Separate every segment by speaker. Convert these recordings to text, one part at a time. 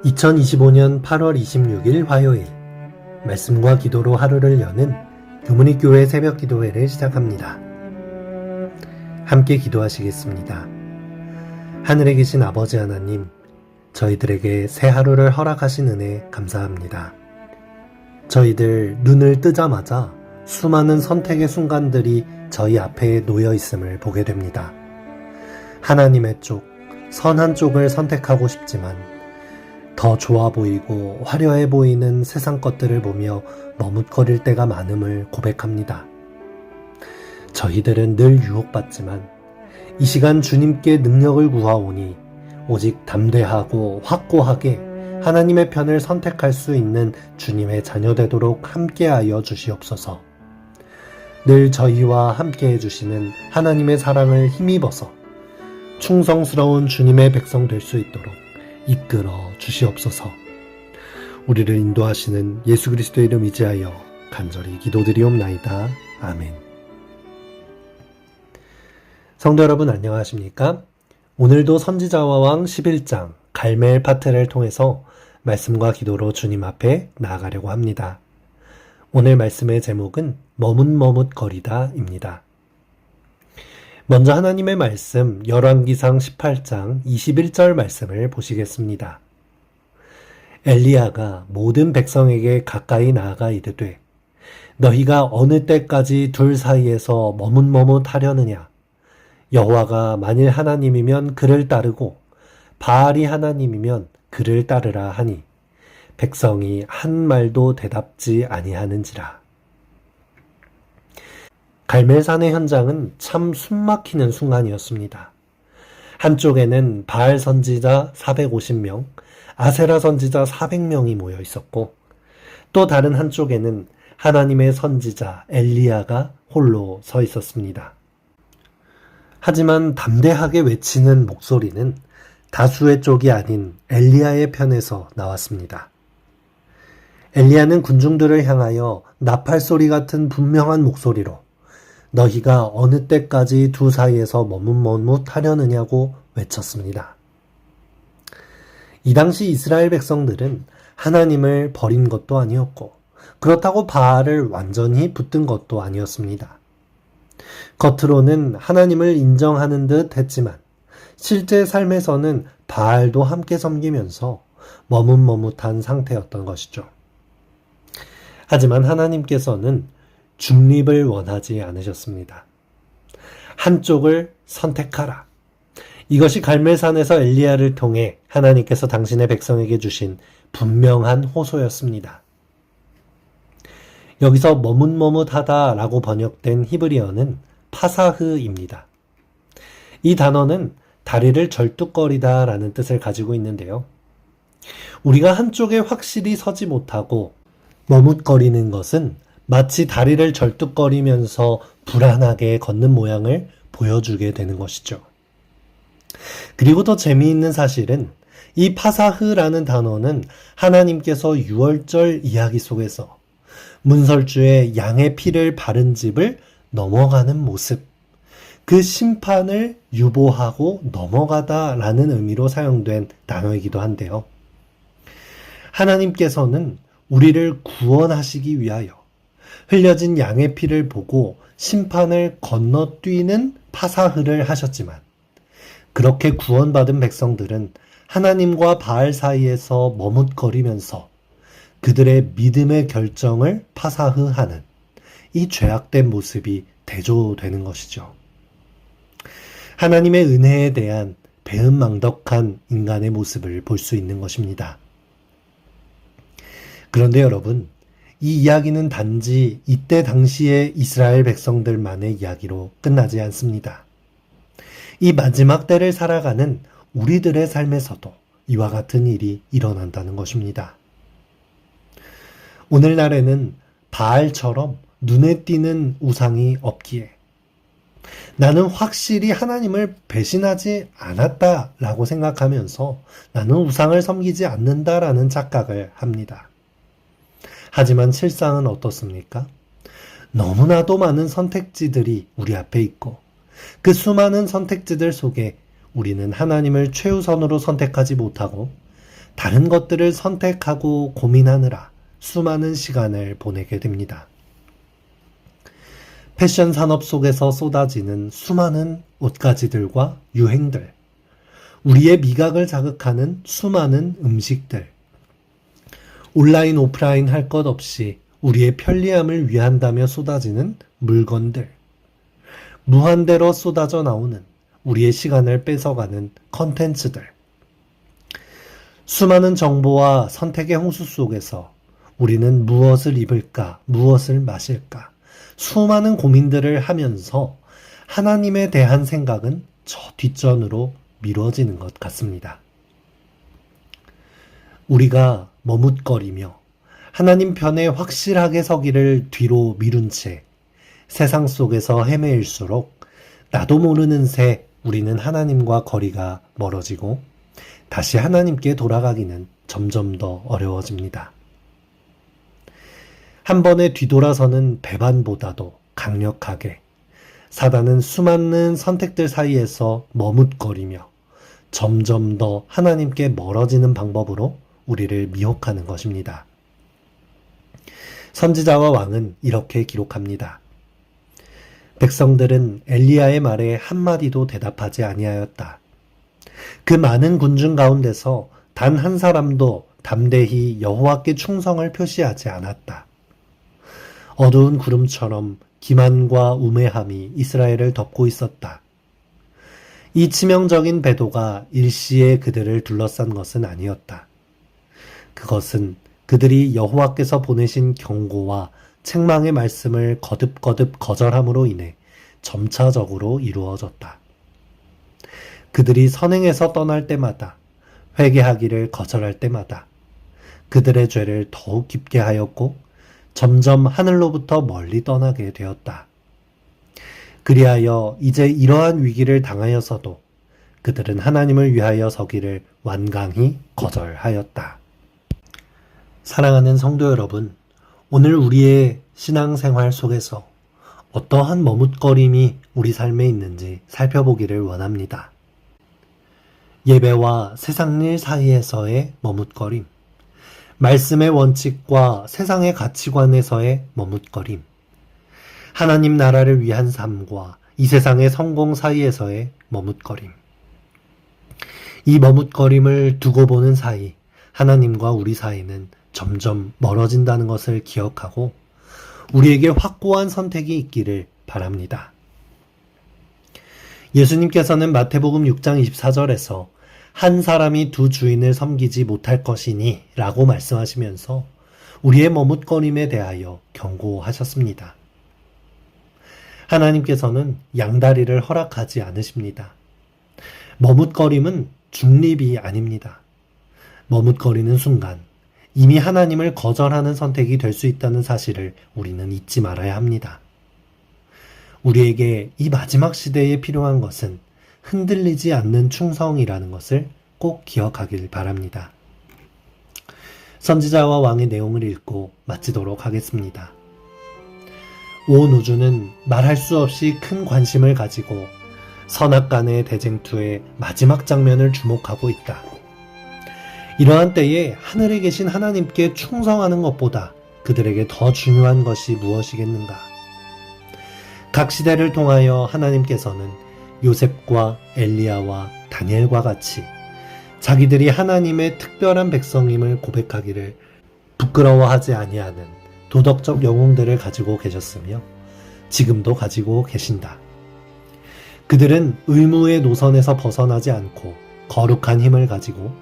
Speaker 1: 2025년 8월 26일 화요일 말씀과 기도로 하루를 여는 교문익교회 새벽 기도회를 시작합니다. 함께 기도하시겠습니다. 하늘에 계신 아버지 하나님, 저희들에게 새 하루를 허락하신 은혜 감사합니다. 저희들 눈을 뜨자마자 수많은 선택의 순간들이 저희 앞에 놓여 있음을 보게 됩니다. 하나님의 쪽, 선한 쪽을 선택하고 싶지만 더 좋아 보이고 화려해 보이는 세상 것들을 보며 머뭇거릴 때가 많음을 고백합니다. 저희들은 늘 유혹받지만 이 시간 주님께 능력을 구하오니 오직 담대하고 확고하게 하나님의 편을 선택할 수 있는 주님의 자녀 되도록 함께하여 주시옵소서. 늘 저희와 함께해 주시는 하나님의 사랑을 힘입어서 충성스러운 주님의 백성 될 수 있도록 이끌어 주시옵소서. 우리를 인도하시는 예수 그리스도의 이름 의지하여 간절히 기도드리옵나이다. 아멘. 성도 여러분 안녕하십니까? 오늘도 선지자와 왕 11장 갈멜 파트를 통해서 말씀과 기도로 주님 앞에 나아가려고 합니다. 오늘 말씀의 제목은 머뭇머뭇거리다입니다. 먼저 하나님의 말씀 열왕기상 18장 21절 말씀을 보시겠습니다. 엘리야가 모든 백성에게 가까이 나아가 이르되 너희가 어느 때까지 둘 사이에서 머뭇머뭇하려느냐? 여호와가 만일 하나님이면 그를 따르고 바알이 하나님이면 그를 따르라 하니 백성이 한 말도 대답지 아니하는지라. 갈멜산의 현장은 참 숨막히는 순간이었습니다. 한쪽에는 바알 선지자 450명, 아세라 선지자 400명이 모여 있었고 또 다른 한쪽에는 하나님의 선지자 엘리야가 홀로 서 있었습니다. 하지만 담대하게 외치는 목소리는 다수의 쪽이 아닌 엘리야의 편에서 나왔습니다. 엘리야는 군중들을 향하여 나팔소리 같은 분명한 목소리로 너희가 어느 때까지 두 사이에서 머뭇머뭇하려느냐고 외쳤습니다. 이 당시 이스라엘 백성들은 하나님을 버린 것도 아니었고 그렇다고 바알을 완전히 붙든 것도 아니었습니다. 겉으로는 하나님을 인정하는 듯 했지만 실제 삶에서는 바알도 함께 섬기면서 머뭇머뭇한 상태였던 것이죠. 하지만 하나님께서는 중립을 원하지 않으셨습니다. 한쪽을 선택하라. 이것이 갈멜산에서 엘리야를 통해 하나님께서 당신의 백성에게 주신 분명한 호소였습니다. 여기서 머뭇머뭇하다라고 번역된 히브리어는 파사흐입니다. 이 단어는 다리를 절뚝거리다라는 뜻을 가지고 있는데요. 우리가 한쪽에 확실히 서지 못하고 머뭇거리는 것은 마치 다리를 절뚝거리면서 불안하게 걷는 모양을 보여주게 되는 것이죠. 그리고 더 재미있는 사실은 이 파사흐라는 단어는 하나님께서 유월절 이야기 속에서 문설주에 양의 피를 바른 집을 넘어가는 모습, 그 심판을 유보하고 넘어가다라는 의미로 사용된 단어이기도 한데요. 하나님께서는 우리를 구원하시기 위하여 흘려진 양의 피를 보고 심판을 건너뛰는 파사흐를 하셨지만 그렇게 구원받은 백성들은 하나님과 바알 사이에서 머뭇거리면서 그들의 믿음의 결정을 파사흐하는 이 죄악된 모습이 대조되는 것이죠. 하나님의 은혜에 대한 배은망덕한 인간의 모습을 볼 수 있는 것입니다. 그런데 여러분, 이 이야기는 단지 이때 당시의 이스라엘 백성들만의 이야기로 끝나지 않습니다. 이 마지막 때를 살아가는 우리들의 삶에서도 이와 같은 일이 일어난다는 것입니다. 오늘날에는 바알처럼 눈에 띄는 우상이 없기에 나는 확실히 하나님을 배신하지 않았다라고 생각하면서 나는 우상을 섬기지 않는다라는 착각을 합니다. 하지만 실상은 어떻습니까? 너무나도 많은 선택지들이 우리 앞에 있고 그 수많은 선택지들 속에 우리는 하나님을 최우선으로 선택하지 못하고 다른 것들을 선택하고 고민하느라 수많은 시간을 보내게 됩니다. 패션 산업 속에서 쏟아지는 수많은 옷가지들과 유행들, 우리의 미각을 자극하는 수많은 음식들, 온라인 오프라인 할 것 없이 우리의 편리함을 위한다며 쏟아지는 물건들, 무한대로 쏟아져 나오는 우리의 시간을 뺏어가는 컨텐츠들, 수많은 정보와 선택의 홍수 속에서 우리는 무엇을 입을까, 무엇을 마실까, 수많은 고민들을 하면서 하나님에 대한 생각은 저 뒷전으로 미뤄지는 것 같습니다. 우리가 머뭇거리며 하나님 편에 확실하게 서기를 뒤로 미룬 채 세상 속에서 헤매일수록 나도 모르는 새 우리는 하나님과 거리가 멀어지고 다시 하나님께 돌아가기는 점점 더 어려워집니다. 한 번에 뒤돌아서는 배반보다도 강력하게 사단은 수많은 선택들 사이에서 머뭇거리며 점점 더 하나님께 멀어지는 방법으로 우리를 미혹하는 것입니다. 선지자와 왕은 이렇게 기록합니다. 백성들은 엘리야의 말에 한마디도 대답하지 아니하였다. 그 많은 군중 가운데서 단 한 사람도 담대히 여호와께 충성을 표시하지 않았다. 어두운 구름처럼 기만과 우매함이 이스라엘을 덮고 있었다. 이 치명적인 배도가 일시에 그들을 둘러싼 것은 아니었다. 그것은 그들이 여호와께서 보내신 경고와 책망의 말씀을 거듭거듭 거절함으로 인해 점차적으로 이루어졌다. 그들이 선행에서 떠날 때마다, 회개하기를 거절할 때마다 그들의 죄를 더욱 깊게 하였고 점점 하늘로부터 멀리 떠나게 되었다. 그리하여 이제 이러한 위기를 당하여서도 그들은 하나님을 위하여 서기를 완강히 거절하였다. 사랑하는 성도 여러분, 오늘 우리의 신앙생활 속에서 어떠한 머뭇거림이 우리 삶에 있는지 살펴보기를 원합니다. 예배와 세상일 사이에서의 머뭇거림, 말씀의 원칙과 세상의 가치관에서의 머뭇거림, 하나님 나라를 위한 삶과 이 세상의 성공 사이에서의 머뭇거림. 이 머뭇거림을 두고 보는 사이 하나님과 우리 사이는 점점 멀어진다는 것을 기억하고 우리에게 확고한 선택이 있기를 바랍니다. 예수님께서는 마태복음 6장 24절에서 한 사람이 두 주인을 섬기지 못할 것이니 라고 말씀하시면서 우리의 머뭇거림에 대하여 경고하셨습니다. 하나님께서는 양다리를 허락하지 않으십니다. 머뭇거림은 중립이 아닙니다. 머뭇거리는 순간 이미 하나님을 거절하는 선택이 될 수 있다는 사실을 우리는 잊지 말아야 합니다. 우리에게 이 마지막 시대에 필요한 것은 흔들리지 않는 충성이라는 것을 꼭 기억하길 바랍니다. 선지자와 왕의 내용을 읽고 마치도록 하겠습니다. 온 우주는 말할 수 없이 큰 관심을 가지고 선악간의 대쟁투의 마지막 장면을 주목하고 있다. 이러한 때에 하늘에 계신 하나님께 충성하는 것보다 그들에게 더 중요한 것이 무엇이겠는가? 각 시대를 통하여 하나님께서는 요셉과 엘리야와 다니엘과 같이 자기들이 하나님의 특별한 백성임을 고백하기를 부끄러워하지 아니하는 도덕적 영웅들을 가지고 계셨으며 지금도 가지고 계신다. 그들은 의무의 노선에서 벗어나지 않고 거룩한 힘을 가지고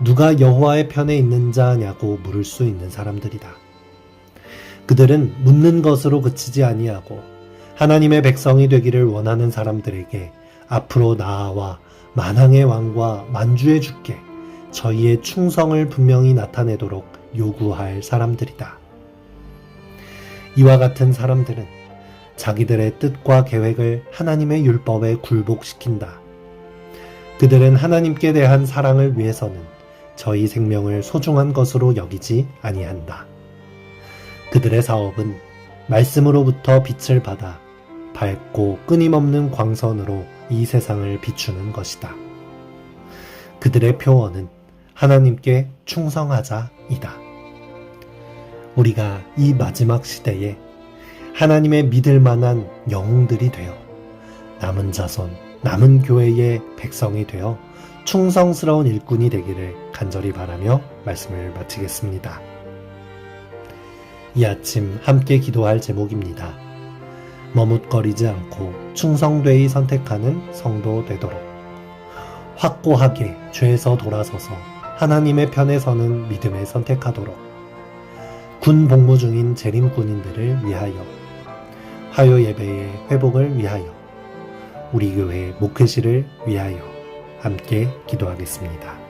Speaker 1: 누가 여호와의 편에 있는 자냐고 물을 수 있는 사람들이다. 그들은 묻는 것으로 그치지 아니하고 하나님의 백성이 되기를 원하는 사람들에게 앞으로 나아와 만왕의 왕과 만주의 주께 저희의 충성을 분명히 나타내도록 요구할 사람들이다. 이와 같은 사람들은 자기들의 뜻과 계획을 하나님의 율법에 굴복시킨다. 그들은 하나님께 대한 사랑을 위해서는 저희 생명을 소중한 것으로 여기지 아니한다. 그들의 사업은 말씀으로부터 빛을 받아 밝고 끊임없는 광선으로 이 세상을 비추는 것이다. 그들의 표어는 하나님께 충성하자이다. 우리가 이 마지막 시대에 하나님의 믿을 만한 영웅들이 되어 남은 자손, 남은 교회의 백성이 되어 충성스러운 일꾼이 되기를 간절히 바라며 말씀을 마치겠습니다. 이 아침 함께 기도할 제목입니다. 머뭇거리지 않고 충성되이 선택하는 성도 되도록. 확고하게 죄에서 돌아서서 하나님의 편에 서는 믿음을 선택하도록. 군 복무 중인 재림군인들을 위하여, 화요 예배의 회복을 위하여, 우리 교회 목회실을 위하여 함께 기도하겠습니다.